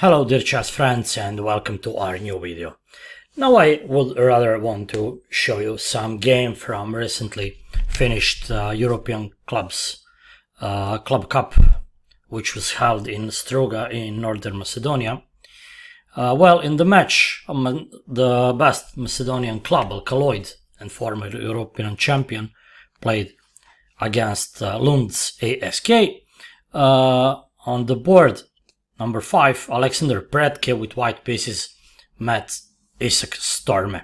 Hello dear chess friends and welcome to our new video. Now I would rather want to show you some game from recently finished European Clubs Club Cup, which was held in Struga in Northern Macedonia. In the match, the best Macedonian club, Alkaloid and former European champion, played against Lund's ASK. On the board, number 5, Alexandr Predke with white pieces met Isak Storme,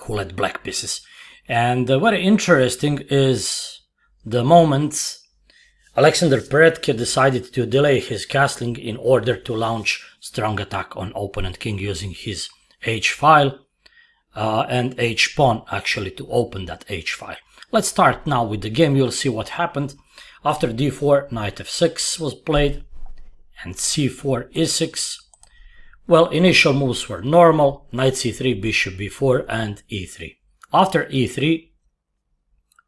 who led black pieces. And very interesting is the moment Alexandr Predke decided to delay his castling in order to launch strong attack on opponent king using his h-file and h-pawn actually to open that h-file. Let's start now with the game. You'll see what happened. After d4, knight f6 was played and c4 e6. Well, initial moves were normal, knight c3, bishop b4 and e3. After e3,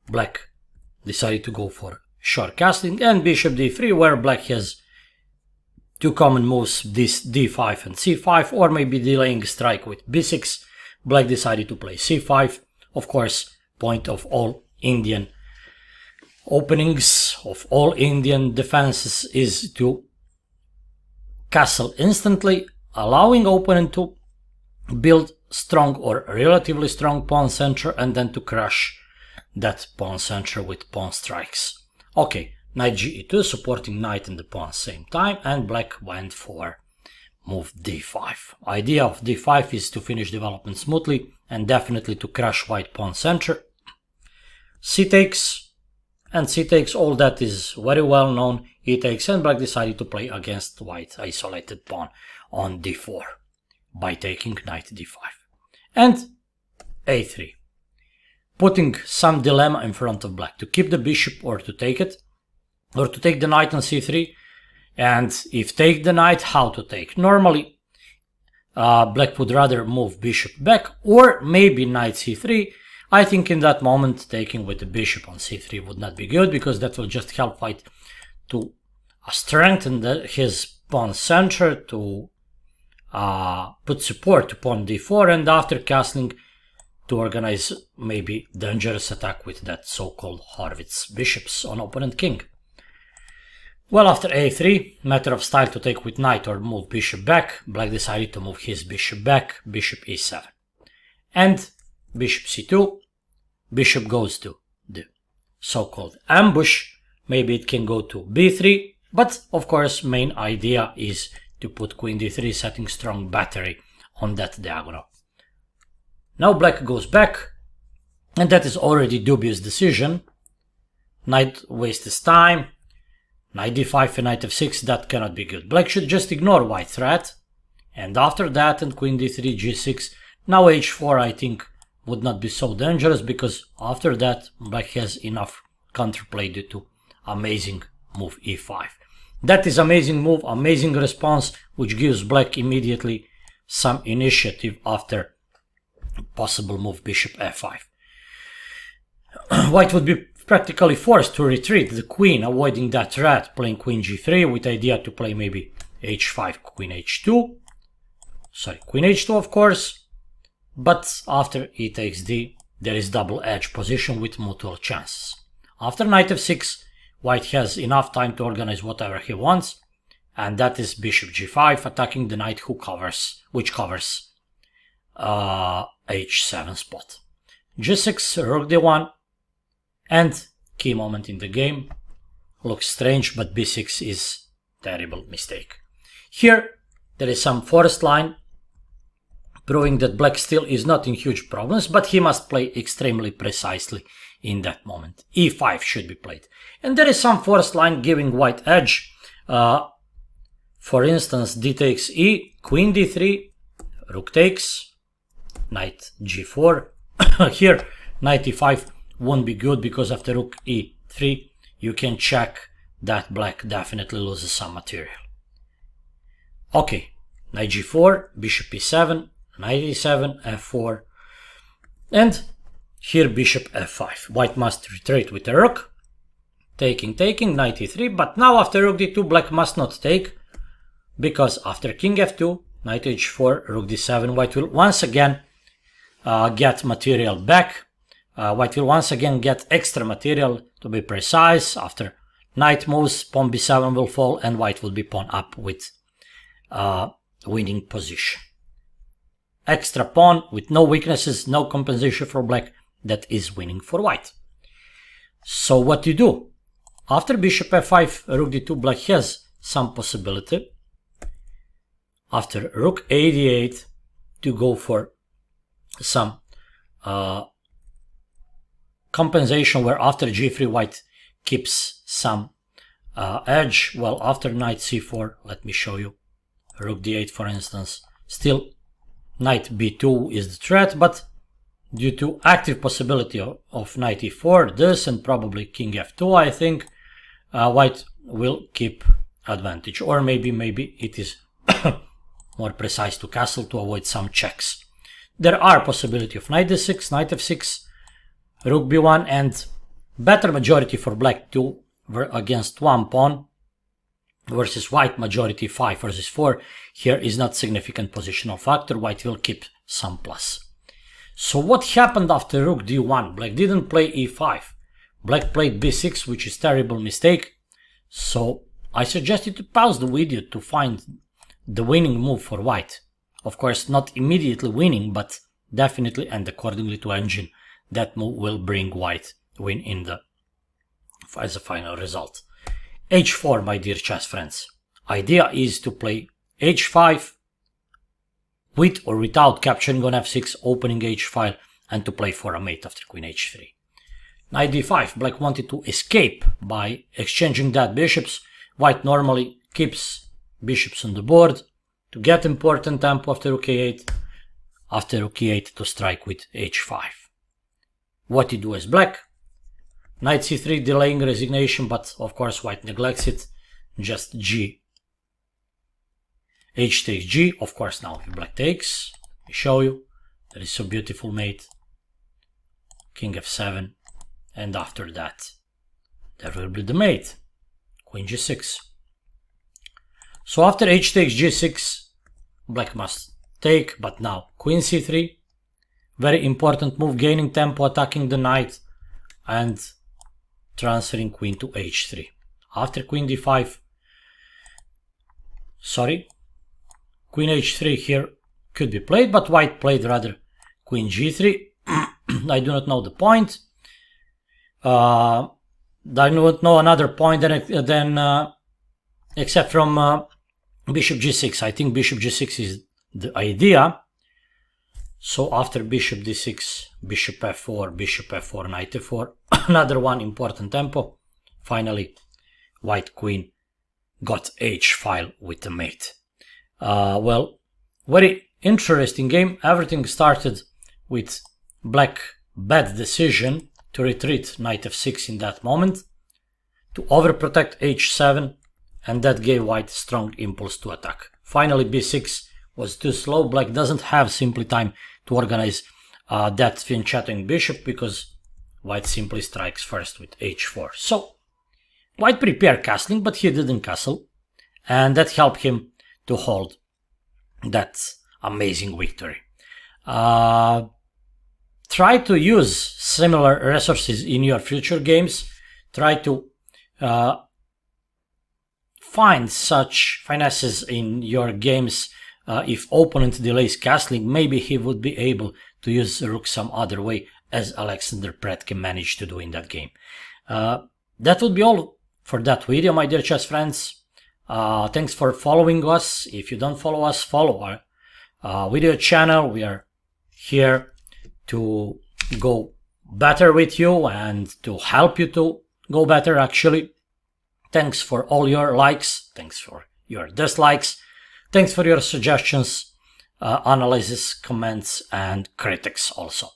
black decided to go for short castling and bishop d3, where black has two common moves, this d5 and c5, or maybe delaying strike with b6. Black decided to play c5. Of course, point of all Indian openings, of all Indian defenses, is to castle instantly, allowing opponent to build strong or relatively strong pawn center and then to crush that pawn center with pawn strikes. Okay, knight ge2 supporting knight and the pawn same time, and black went for move d5. Idea of d5 is to finish development smoothly and definitely to crush white pawn center. C takes, and c takes, all that is very well known. E takes, and black decided to play against white isolated pawn on d4 by taking knight d5 and a3, putting some dilemma in front of black to keep the bishop or to take it, or to take the knight on c3. And if take the knight, how to take? Normally black would rather move bishop back or maybe knight c3. I think in that moment taking with the bishop on c3 would not be good, because that will just help white to strengthen his pawn center, to put support to pawn d4, and after castling to organize maybe dangerous attack with that so-called Horvitz bishops on opponent king. Well, after a3, matter of style to take with knight or move bishop back, black decided to move his bishop back, bishop e7. And bishop c2, bishop goes to the so-called ambush. Maybe it can go to b3, but of course main idea is to put queen d3, setting strong battery on that diagonal. Now black goes back, and that is already dubious decision. Knight wastes his time, knight d5 and knight f6, that cannot be good. Black should just ignore white threat, and after that and queen d3, g6, now h4 I think would not be so dangerous, because after that black has enough counterplay due to amazing move e5. That is amazing move, amazing response, which gives black immediately some initiative after possible move bishop f5. White would be practically forced to retreat the queen, avoiding that threat, playing queen g3 with idea to play maybe h5, queen h2. Sorry, queen h2 of course. But after e takes d, there is double edge position with mutual chances. After knight f6, white has enough time to organize whatever he wants, and that is bishop g5, attacking the knight which covers h7 spot. g6, rook d1, and key moment in the game. Looks strange, but b6 is terrible mistake. Here there is some forest line, proving that black still is not in huge problems, but he must play extremely precisely in that moment. e5 should be played. And there is some forest line giving white edge. For instance, d takes e, queen d3, rook takes, knight g4. Here, knight e5 won't be good, because after rook e3, you can check that black definitely loses some material. Okay, knight g4, bishop e7, knight e7, f4, and here bishop f5. White must retreat with a rook, taking, knight e3, but now after rook d2, black must not take, because after king f2, knight h4, rook d7, white will once again get material back. White will once again get extra material, to be precise. After knight moves, pawn b7 will fall, and white will be pawn up with winning position. Extra pawn with no weaknesses, no compensation for black, that is winning for white. So what you do? After bishop f5, rook d2, black has some possibility. After rook a8 to go for some compensation, where after g3 white keeps some edge. Well, after knight c4, let me show you. Rook d8, for instance. Still, knight b2 is the threat, but due to active possibility of knight e4, this, and probably king f2, I think white will keep advantage. Or maybe it is more precise to castle to avoid some checks. There are possibility of knight d6, knight f6, rook b1, and better majority for black 2 against 1 pawn versus white majority 5 versus 4. Here is not significant positional factor. White will keep some plus. So what happened after rook d1? Black didn't play e5. Black played b6, which is terrible mistake. So I suggest you to pause the video to find the winning move for white. Of course, not immediately winning, but definitely and accordingly to engine, that move will bring white win in the as a final result. h4, my dear chess friends. Idea is to play h5 with or without capturing on f6, opening h file, and to play for a mate after queen h3. Knight d5, black wanted to escape by exchanging that bishops. White normally keeps bishops on the board to get important tempo after rook a8, after rook e8 to strike with h5. What you do as black? Knight c3, delaying resignation, but of course white neglects it. Just g. H takes g. Of course, now if black takes, I show you. That is so beautiful mate. King f7, and after that, there will be the mate. Queen g6. So after h takes g6, black must take, but now queen c3. Very important move, gaining tempo, attacking the knight, and transferring queen to h3. After queen d5, queen h3 here could be played, but white played rather queen g3. I do not know the point. I do not know another point than except from bishop g6. I think bishop g6 is the idea. So after bishop d6, bishop f4, knight f4, another one important tempo. Finally, white queen got h file with the mate. Well, very interesting game. Everything started with black bad decision to retreat knight f6 in that moment, to overprotect h7, and that gave white strong impulse to attack. Finally, b6 was too slow. Black doesn't have simply time to organize that fianchettoing bishop, because white simply strikes first with h4. So white prepared castling, but he didn't castle, and that helped him to hold that amazing victory. Try to use similar resources in your future games. Try to find such finesses in your games. If opponent delays castling, maybe he would be able to use rook some other way, as Alexandr Predke managed to do in that game. That would be all for that video, my dear chess friends. Thanks for following us. If you don't follow us, follow our video channel. We are here to go better with you and to help you to go better, actually. Thanks for all your likes. Thanks for your dislikes. Thanks for your suggestions, analysis, comments, and critics also.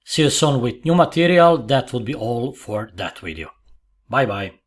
See you soon with new material. That will be all for that video. Bye bye.